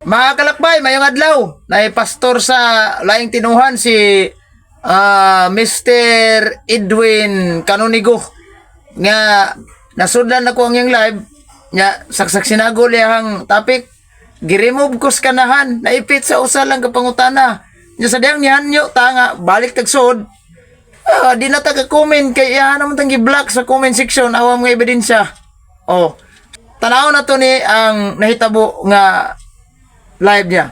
Mga kalakbay, mayong adlaw. Pastor sa laing tinuhan si Mr. Edwin Canonigo nga nasudlan na ko ang yung live nga saksak sinago liyang topic giremove ko sa kanahan naipit sa usa lang kapangutana nya sa diyang nihanyo tanga balik tagsod di na taga-comment kay iya naman tang gi-block sa comment section awam nga ebidensya. Oh, tanaw na to ni ang nahitabo nga live niya.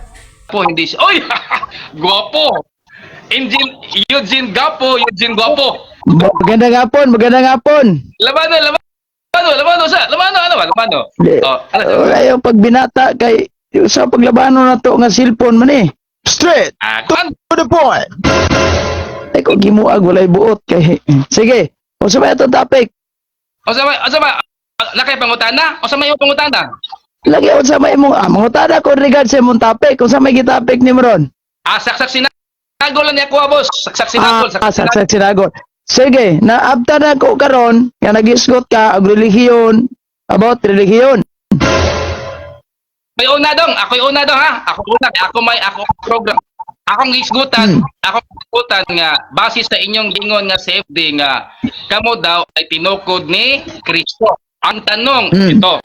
Po, hindi siya. Oy! Guwapo! Eugene Gapo, Eugene Guwapo. Magandang hapon. Lamano, lamano. Oh, Wala yung pagbinata kay sa paglabano na to nga cellphone man eh. Straight to the point. Ay kung gimuag walay buot kay. Sige, o sa itong topic. O sa nakay pangutana? O sa may pangutana? Lagi o sa may mong mangutana ko regard sa imong topic kung sa may gitopic ni Moron. Saksak sinagol lang niya ko, boss. Saksak Sinagol. Sige, naabta na ko karon nga nag-isgot ka og relihiyon about relihiyon. Ako yung una dong ha. Ako program. Akong isgutan nga base sa inyong gingon nga CFD nga kamo daw ay tinukod ni Kristo. Ang tanong ito,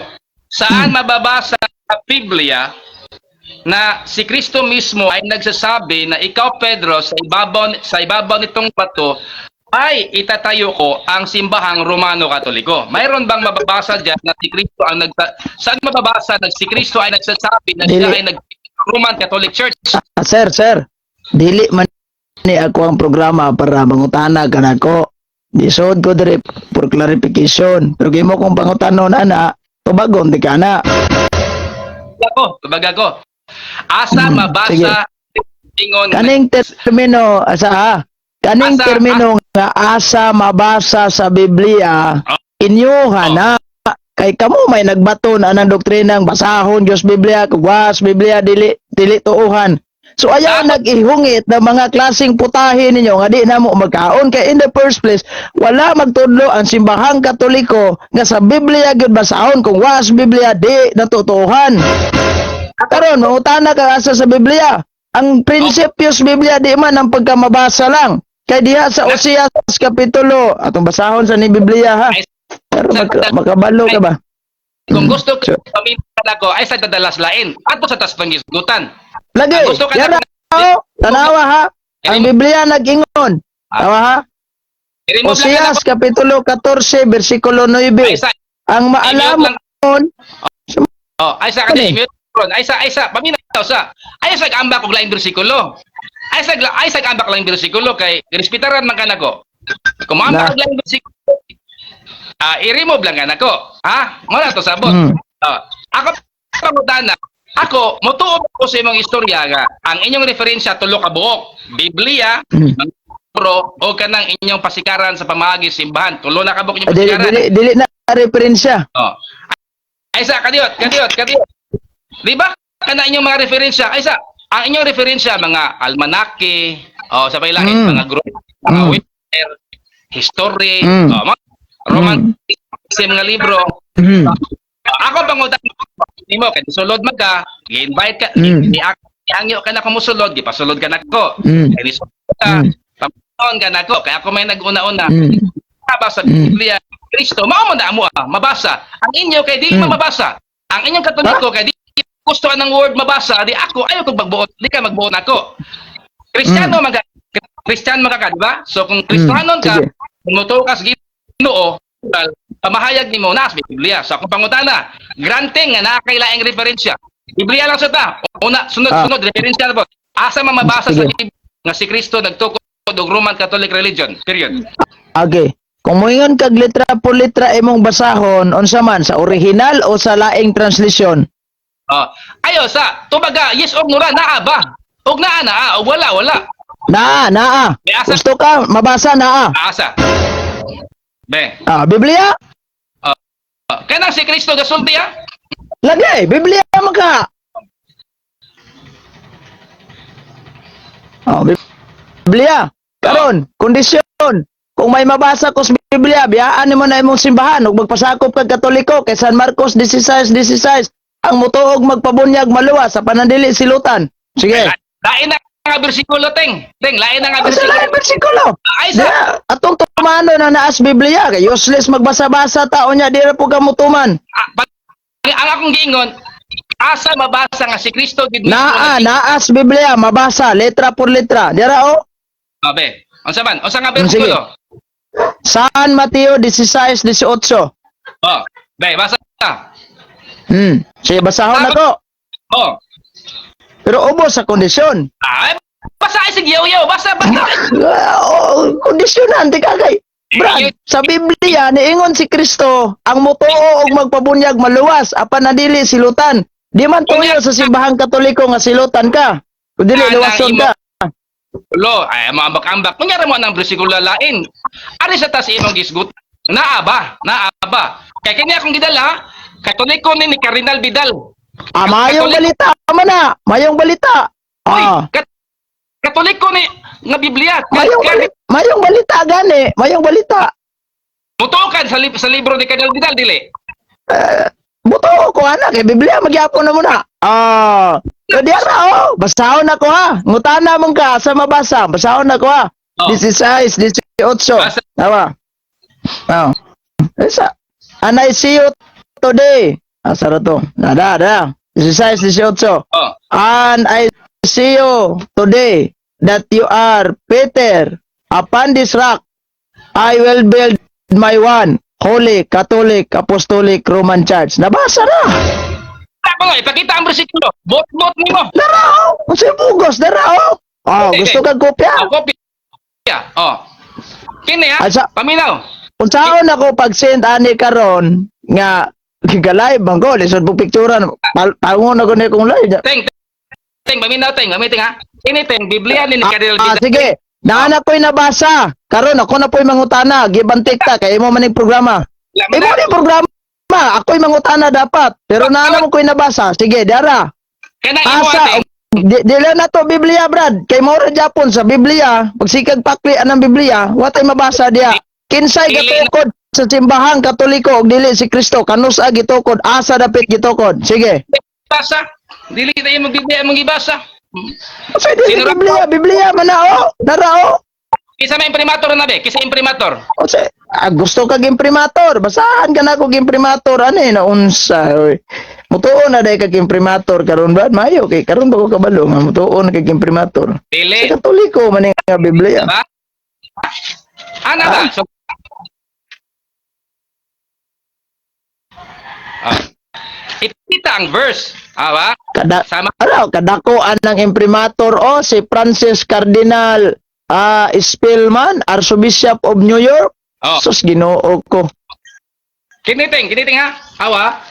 saan mababasa sa Biblia na si Kristo mismo ay nagsasabi na ikaw Pedro sa ibabaw nitong bato ay itatayo ko ang simbahang Romano Katoliko? Mayroon bang mababasa diyan na si Kristo ang saan mababasa na si Kristo ay nagsasabi na siya ay Roman Catholic Church? Sir, dili man ni ako ang programa para mangutana kanako. Disod ko dire for clarification. Pero gimo kong pangutanon ana, tubagon di kana. Tubaga ko. Asa mabasa ingon kaning termino termino nga asa mabasa sa Biblia inyuhan na kay kamo may nagbato na ng doktrinang basahon Dios Biblia kugwas Biblia dili tuuhan. So ayaw nag-ihungit na mga klaseng putahe ninyo nga di na mo magkaon kay in the first place wala magtudlo ang simbahang Katoliko nga sa Biblia gyud basahon kung was Biblia di natutuhan. Karon mangutana ka asa sa Biblia. Ang prinsipyos Biblia di man ang pagkamabasa lang. Kay diha sa Oseas kapitulo atong basahon sa ni Biblia ha. Pero makabalo ka ba? Kung gusto ko pamintan ako ay sa dadalas lain ato sa tas pangisgutan. Lagi. Yan tanawa ha. Ang Biblia nag-ingon. Tawa ha. Oseas kapitulo 14 bersikulo 9. Ang maalamon ay sa kanimo ay sa paminaw sa ay sa ambak og lain bersikulo. Ay sa ambak lain bersikulo kay respetaran man kanako. Kung ambak og lain bersikulo i-remove lang kanako. Ha? Mo na to sabot. Ako pangutana. Ako motuo ko sa imong istorya nga ang inyong referensya tulo ka buok. Biblia, pro o kanang inyong pasikaran sa pamaagi simbahan. Tulo na ka buok inyong pasikaran. Dili na referensya. Ay sa kadiot. Di ba? Kana inyong mga referensya. Ay sa ang inyong referensya mga almanake, sa pailain mga group, mga winter, history, mga romantic mga libro. Ako pangutan nimo kay sulod magka, i-invite ka, i-angyo ka na kumusulod, gipasulod ka nako. Kay sulod ka, pamuton ka nako, kay ako may nag-una-una. Mabasa Biblia, Kristo, mao na amo mabasa. Ang inyo kay dili mabasa. Ang inyong Katoliko kay di gusto ng word mabasa, di ako ayo kog magbuot, di ka magbuot nako. Kristiyano ka, di ba? So kung Kristiyanon ka, mutuo ka sa Ginoo, pamahayag nimo na sa Biblia. So akong pangutana, granting nga nakakailaing referensya. Biblia lang sa ta. Sunod referensya na po. Asa mabasa sa Biblia nga si Kristo nagtukod og Roman Catholic religion. Period. Okay. Kung moingon kag letra po letra imong basahon unsa man sa original o sa laing translisyon? Ayo sa tubaga yes og nura naa ba? Og naa og wala. Naa. Gusto ka mabasa naa? Asa. Be. Biblia? Kanang si Kristo gasulti ha? Lagi, Biblia man ka. Biblia. Karon, kondisyon. Kung may mabasa ko sa Biblia, biyaan mo na imong simbahan ug magpasakop kag Katoliko kay San Marcos 16:16. ang mutuog magpabunyag maluwas sa panandili silutan. Sige. Lain na nga bersikulo, Teng. Teng, lain na nga Asa bersikulo. lang bersikulo? Ay, sa... Dira, atong tumano na naas Biblia kay useless magbasa-basa ta unya dira po kamutuman. Ang akong giingon, asa mabasa nga si Kristo gid Naas Biblia mabasa letra por letra. Dira o. Abe. Unsa man? Unsa nga Sige. bersikulo? San Mateo 16:18. Oh, be, basa ta. Sige basahon nako. Oh. Pero ubos sa kondisyon. Ay, basa ay sige yaw. Basa. Kondisyonan di kagay. Brad, sa Biblia niingon si Kristo ang mutuo og magpabunyag maluwas apan nadili silutan. Di man tuyo sa simbahang Katoliko nga silutan ka. Kun dili luwason ka. Lo, ay maambak-ambak. Kunyara mo nang bersikulo lain. Ari sa tas imong gisgut. Naa ba? Kay kanya akong gidala, Katoliko ni Cardinal Vidal. Mayong balita man na. Mayong balita. Uy, Katoliko ni nga Biblia. Mayong balita gani. Mayong balita. Mutukan sa libro ni Cardinal Vidal dili. Buto ko anak kay Biblia magyapon na muna. Diara basahon ako ha. Ngutana mong ka sa mabasa. Basahon ako ha. 16, 18. Tawa. Esa. And I see you today. Asara to. Nada. 16, 18. And I see you today that you are Peter. Upon this rock, I will build my one Holy Catholic Apostolic Roman Church. Nabasa na. Ako nga, ipakita ang bersikulo. Bot nimo. Darao. Kasi bugos, darao. Gusto kang kopya? Kopya. Kini ha? Paminaw. Unsaon ako pag-send ani karon nga gigalay bangko lisod po picturean. Pangon ako ni kong live. Teng, paminaw teng, gamitin ha. Kini teng Biblia ni Cardinal Vidal. Sige. Naana ko'y nabasa. Karon ako na po'y mangutana. Gibantik ta kay imo maning programa. Imo ni programa. Ako'y mangutana dapat. Pero naana mo ko'y nabasa. Sige, dara. Kanang imo Asa, teng. dila na to Biblia, Brad. Kay mo ra Japon sa Biblia, pagsikag pakli anang Biblia, watay mabasa diya. Kinsay gitukod sa simbahang Katoliko og dili si Kristo, kanusa gitukod, asa dapit gitukod. Sige. Basa. Dili tayo mo Biblia mong gibasa. Kasi dili Biblia man na dara Kisa may imprimator na be, kisa imprimator. Kasi gusto kag imprimator, basahan ka na kog imprimator ani na unsa. Mutuon na day kag imprimator karon Brad, mayo kay karon ba ko kabalo nga mutuon kag imprimator. Dili. Sa Katoliko man nga Biblia. Ba? Ana ba? So, ipita ang verse. Ba? Kadakoan ng imprimator si Francis Cardinal Spellman, Archbishop of New York. Sus Ginoo ko. Kiniting ha. Awa.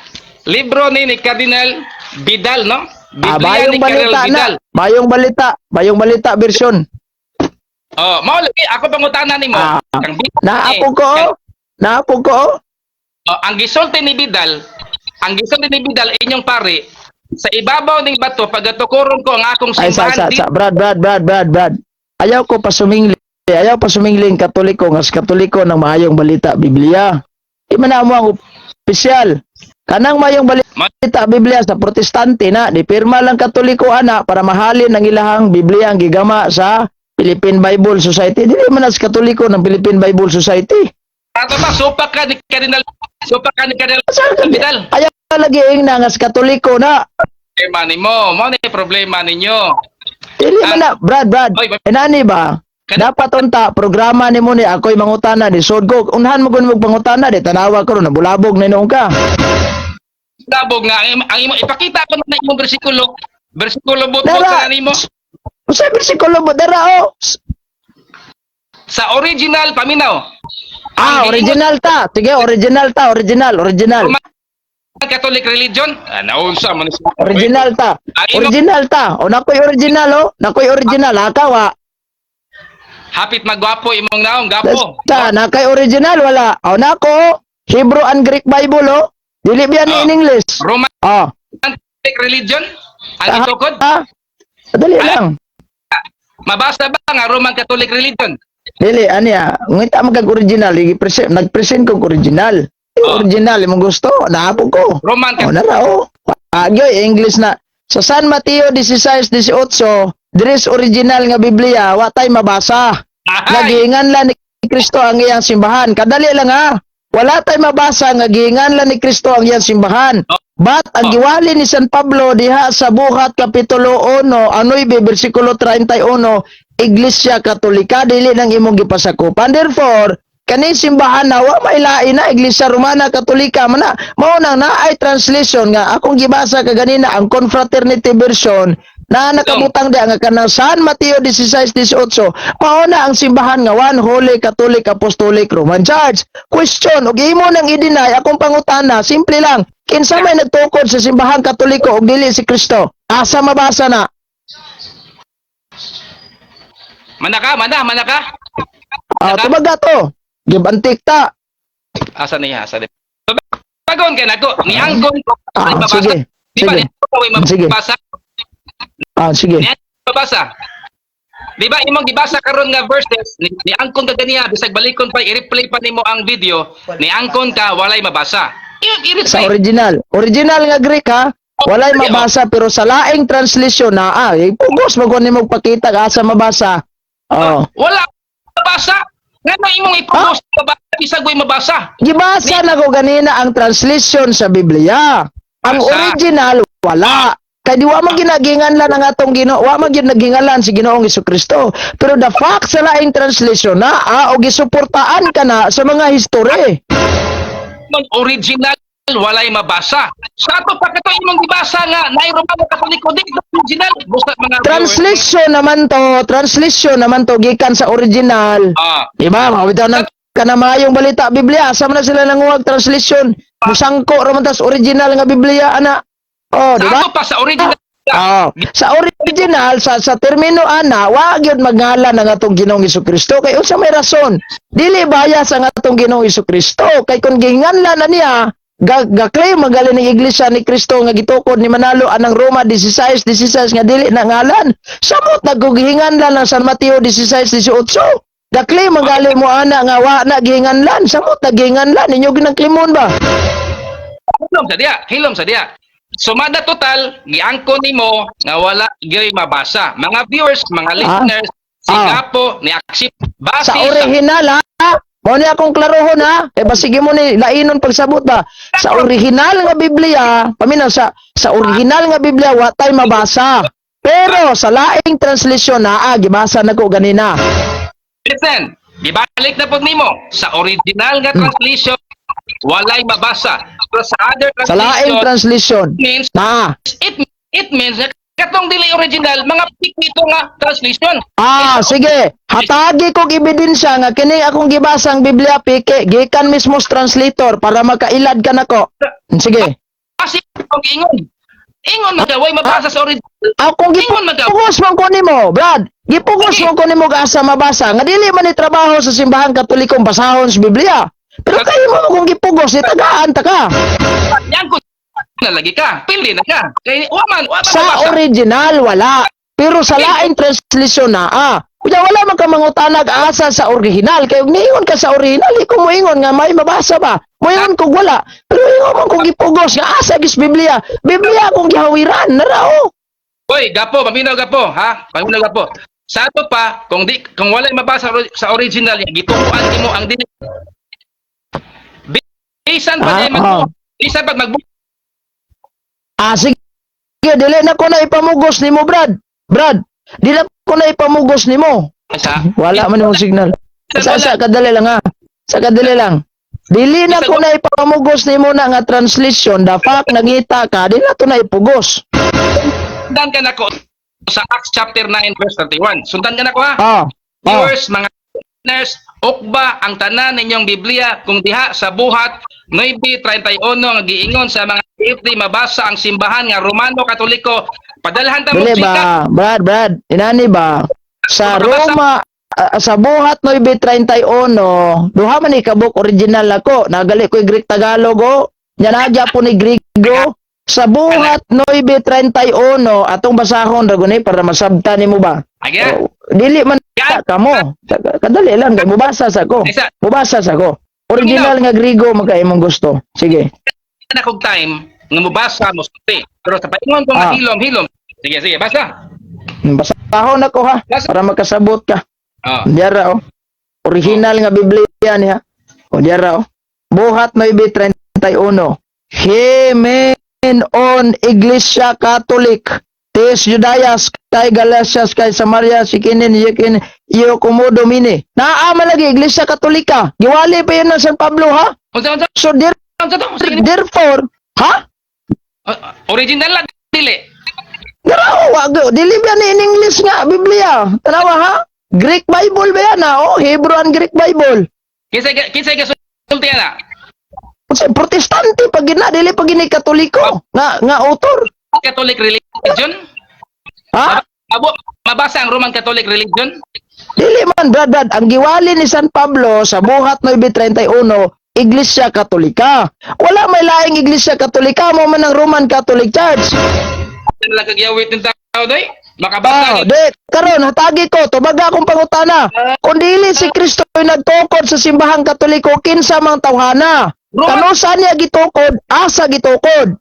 Libro ni Cardinal Vidal, no? Biblia bayong ni Cardinal Vidal. Bayong balita version. Mao lagi ako pangutana nimo. Naapog ko. Ang gisulti ni Vidal, inyong pare, sa ibabaw ning bato pagatukuron ko ang akong simbahan. Brad. Ayaw pa sumingling Katoliko nga sa Katoliko ng mayong balita Biblia. Di man na mo ang opisyal. Kanang mayong balita Biblia sa Protestante na di pirma lang Katoliko ana para mahalin ang ilahang Biblia ang gigama sa Philippine Bible Society. Dili man na sa Katoliko ng Philippine Bible Society. Ato ba supak ka ni Cardinal Vidal. Ayaw lagi nga sa Katoliko na. Problema nimo, mo ni problema ninyo. Dili man na, Brad. Inani ba? Dapat unta programa nimo ni ako'y mangutana di sud ko. Unhan mo kun pangutana di tanawa ko na bulabog na noong ka. Bulabog nga ang imo ipakita ko na imong bersikulo. Bersikulo bot na nimo. Usa bersikulo bot dara Sa original paminaw. Original ta. Sige, original. Catholic religion? Naunsa man siya. Original ta. O nakoy original Nakoy original akawa. Hapit magwapo imong naong gapo. Nakay original wala. O nako Hebrew and Greek Bible Dili biya ni in English. Roman Catholic religion? Ang itukod? Dali lang. Mabasa ba nga Roman Catholic religion? Dili aniya, ngita magag original, nag-present kog original. Original imong gusto, naapog ko. Roman Catholic. Agyoy, English na. Sa San Mateo 16:18, diris original nga Biblia, wa tay mabasa. Nagiingan lang ni Kristo ang iyang simbahan. Kadali lang ha. Wala tay mabasa nga giingan lang ni Kristo ang iyang simbahan. But ang giwali ni San Pablo diha sa Buhat Kapitulo 1, anoy bersikulo 31, Iglesia Katolika dili nang imong gipasakupan. Therefore, kani simbahan na wa mailain na Iglesia Romana Katolika man na. Mao nang naay translation nga akong gibasa kaganina ang Confraternity version na nakabutang diha nga kanang San Mateo 16:18. Mao na ang simbahan nga One Holy Catholic Apostolic Roman Church. Question, og imo nang i-deny akong pangutana, simple lang. Kinsa may nagtukod sa simbahan Katoliko og dili si Kristo? Asa mabasa na? Manaka. Tumaga to. Gibantik ta. Asa niya, asa niya. Pagon kay nako, nianggon ko. Sige. Di ba Sige. ni mabasa? Sige. Mabasa. Di ba imong gibasa karon nga verses ni angkon ka ganiya bisag balikon pa i-replay pa nimo ang video, ni angkon ka walay mabasa. Sa original nga Greek ha, walay mabasa pero sa laing translation na ipugos mo kuno nimo pakita asa mabasa. Wala mabasa. Ngano imong ipugos mabasa bisag way mabasa. Gibasa na ko ganina ang translation sa Biblia. Ang Basa. original wala. Kay di wa man ginagingan lang ang atong Ginoo, wa man ginagingalan si Ginoong Hesukristo. Pero the fact sa laing translation na o gisuportaan ka na sa mga history. Original walay mabasa. Sa ato pa kato imong gibasa nga naay Romano Katoliko di original busa mga Translation naman to gikan sa original. Diba? Mabitaw na kanamayong balita Biblia, asa man na sila nanguwag translation. Musangko raman tas original nga Biblia ana. Sa Diba? ato pa sa original. Sa original sa termino ana wa gyud magngalan ang atong Ginoong Hesukristo kay unsa may rason dili bias ang atong Ginoong Hesukristo kay kun gihinganlan na niya ga-claim magaling ng Iglesia ni Kristo nga gitukod ni Manalo anang Roma 16:16 nga dili na ngalan samot naggihinganlan ng San Mateo 16:18 ga-claim magaling mo ana nga wa na gihinganlan samot naggihinganlan ninyo ginangklimon ba Hilom sa diya. Sumada total, giangko nimo nga wala gyud mabasa. Mga viewers, mga listeners, sigapo ni accept base sa original ha mo ni akong klarohon ha kay basige mo ni lainon pagsabot ba sa original nga Biblia paminaw sa original nga Biblia wa tay mabasa pero sa laing translation na gibasa nako ganina. Listen, gibalik na pud nimo sa original nga translation walay mabasa. Pero sa other Sa laing translation means na it means na katong dili original mga pikito nga translation. Sige. Hatagi kog ebidensya nga kini akong gibasang Biblia pike gikan mismo sa translator para makailad ka nako. Sige. Kasi kung ingon magaway mabasa sa original. Akong gipugos man ko nimo, Brad. Gipugos man ko nimo asa mabasa nga dili man ni trabaho sa simbahan Katolikong basahon sa Biblia. Pero kayo mo kung gipugos ni tagaan ta ka. Yan ko na lagi ka. Pili na ka. Kay waman Sa mabasa. original wala. Pero sa laing translation na Kuya wala man ka mangutanag asa sa original. Kay ug niingon ka sa original, ikaw mo ingon nga may mabasa ba? Moingon kog wala. Pero ingon man kung gipugos nga asa gis Biblia. Biblia kung gihawiran na rao. Hoy, gapo, paminaw gapo, ha? Paminaw gapo. Sa ato pa, kung wala mabasa sa original, gipukuan nimo ang dili. Bisan pa bisan pag sige. Dili na ko na ipamugos nimo, Brad. Dili na ko na ipamugos nimo. Wala man imong signal. Sa kadali lang ha. Sa kadali lang. Dili na ko na ipamugos nimo na nga translation. The fact nagita ka, dili na to na ipugos. Sundan ka nako sa Acts chapter 9 verse 31. Sundan ka nako ha. Viewers, mga listeners, ukba ang tanan ninyong Biblia kung diha sa Buhat 9:31 nga giingon sa mga PFD mabasa ang simbahan nga Romano Katoliko. Padalhan ta mo Dili ba, Brad, inani ba? Sa Roma, sa Buhat 9:31, duha man ni kabuk original ako. Nagali ko Greek Tagalog nya nagya po ni Griego. Sa Buhat 9:31, atong basahon ragunay para masabtan nimo ba? Dili man kamo. Kadali lang kay mubasa sa ko. Mubasa sa ko. Original nga Griego magkaimong gusto. Sige. Na kog time nga mubasa mo sulti. Pero sa paingon ko nga hilom. Sige, basta. Basahon ako ha, para makasabot ka. Oh. Diara oh. Original nga Biblia niya. O diara oh. Buhat 9:31. Himen on Iglesia Catholic. Tes Judayas kay Galatias kay Samaria sikinin yakin iyo komodo mini. Naama lagi Iglesia Katolika. Giwali pa yun ng San Pablo ha. Unsa So Sige. therefore, ha? Original lang dili. Pero wag dili ba ni in English nga Biblia? Tanawa ha? Greek Bible ba yan ha? Oh, Hebrew and Greek Bible. Kinsa sulti ana? Kasi protestante pag gina dili pag gini Katoliko nga author. Catholic religion? Ha? Mabasa ang Roman Catholic religion? Dili man brad, ang giwali ni San Pablo sa buhat 9:31 Iglesia Katolika. Wala may laing Iglesia Katolika mo man ang Roman Catholic Church. Ano lang kagyawit ng tao doy? Makabasa De, karon hatagi ko tumaga akong pangutana. Kung dili si Kristo ay nagtukod sa simbahang Katoliko kinsa mang tawhana? Kano saan niya gitukod? Asa gitukod?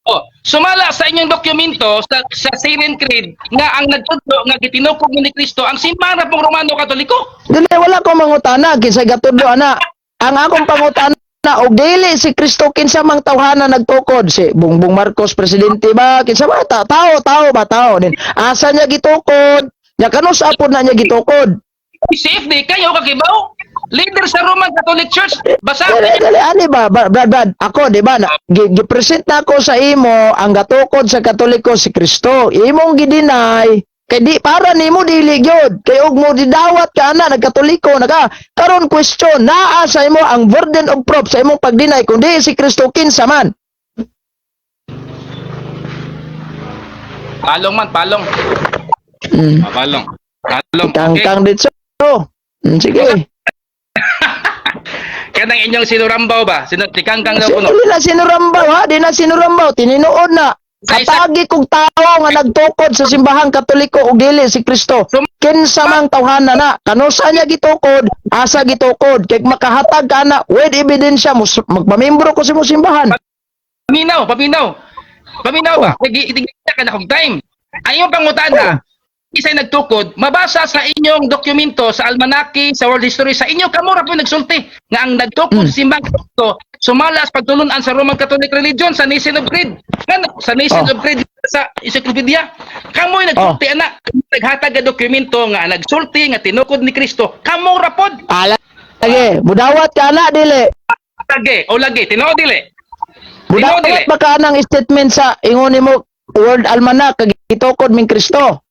Oh, sumala sa inyong dokumento sa Syrian Creed nga ang nagtudlo nga gitinukod ni Kristo ang simbahan na pong Romano Katoliko. Dili wala ko mangutana kinsa gatudlo ana. Ang akong pangutana og dili si Kristo kinsa mang tawhana nagtukod si Bongbong Marcos presidente ba kinsa ba tao din. Asa niya gitukod? Nya kano sa apod na niya gitukod? CFD kayo kakibaw. Leader sa Roman Catholic Church. Basa Dili ani ba brad ako di ba gi-present na ako sa imo ang gatukod sa Katoliko si Kristo. Imong gidinay kay di para nimo dili gyud kay og mo didawat ka ana nagkatoliko naka karon question naa sa imo ang burden of proof sa imong pagdinay kun di si Kristo kinsa man. palong. Palong. Kang ditso. Sige. Kanang inyong sinurambaw ba? Tikangkang daw kuno. Dili na sinurambaw ha, di na sinurambaw, tininuod na. Katagi kong tao nga nagtukod sa simbahang Katoliko ug dili si Kristo. Kinsa mang tawhana na, kano sa niya gitukod, asa gitukod, kay makahatag ka na with ebidensya mo magpamembro ko sa imong simbahan. Paminaw ba? Itigita ka na kong time. Ang iyong pangutana, isa'y nagtukod, mabasa sa inyong dokumento sa almanaki, sa world history, sa inyo kamura po nagsulti nga ang nagtukod simbang Kristo sumalas pagtulunan sa Roman Catholic religion sa Nation of Creed. Sa Nation of Creed sa Encyclopedia. Kamoy nagsulti ana, naghatag nga dokumento nga nagsulti nga tinukod ni Kristo. Kamura pod. Lagi, mudawat ka na dili. Lagi, tinuod dili. Mudawat ba ka nang statement sa ingon nimo World Almanac kag gitukod ming Kristo?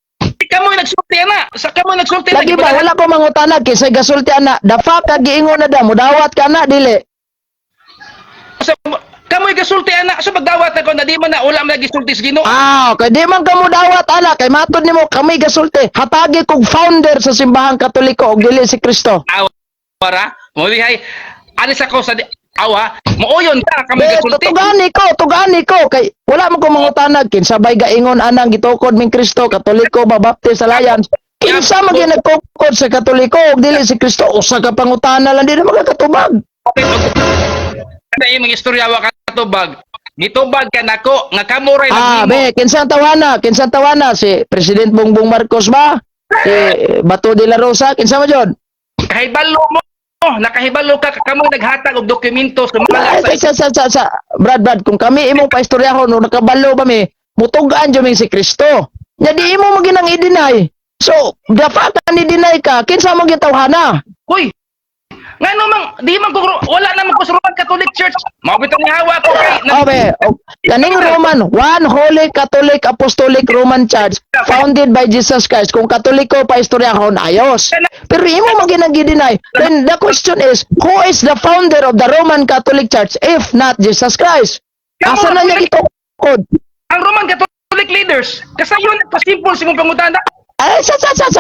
Kamoy nagsulti ana. Sa kamoy nagsulti Lagi ba wala ko mangutana kisay gasulti ana. The fact kag giingon na da mudawat ka na dili. So, kamoy gasulti ana. So pagdawat ako na di man na wala man gisulti sa Ginoo. Kay di man ka mudawat ana kay matud nimo kami gasulti. Hatagi kog founder sa simbahang Katoliko og dili si Kristo. Para mo dihay alis ako sa awa, mooyon ka kami gasulti. Tugani ko kay wala man ko mangutanag kinsabay gaingon anang gitukod ming Kristo, Katoliko ba Baptist Alliance. Kinsa man gyud nagtukod sa Katoliko ug dili si Kristo usa ka pangutana lang di na magkatubag. Kada imong istorya wa katubag. Gitubag ka nako nga kamo ray Kinsang tawana si President Bongbong Marcos ba? Si Bato de la Rosa kinsa man jud? Kahibalo mo. Nakahibalo ka kamo naghatag og dokumento sumala sa Brad kung kami imong paistoryahon no nakabalo ba mi mutugaan jud mi si Kristo. Nya di imo maginang i-deny. So, dapat ka ni-deny ka kinsa mo gitawhana? Hoy. Ngano mang di man ko wala naman ko sa Roman Catholic Church. Mao bitaw ni hawa ko kay kaning Roman, one Holy Catholic Apostolic Roman Church founded by Jesus Christ. Kung Katoliko pa istoryahon ayos. Pero imo maginag-deny. Then the question is, who is the founder of the Roman Catholic Church if not Jesus Christ? Asa na niya gitukod? Ang Roman Catholic leaders, kasayon nagpa-simple sa imong pangutana. Ay,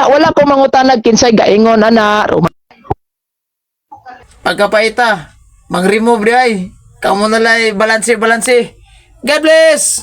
wala ko mangutanag kinsay gaingon ana Roman. Pagkapaita, mag-remove di ay. Kamu na lang balanse. God bless!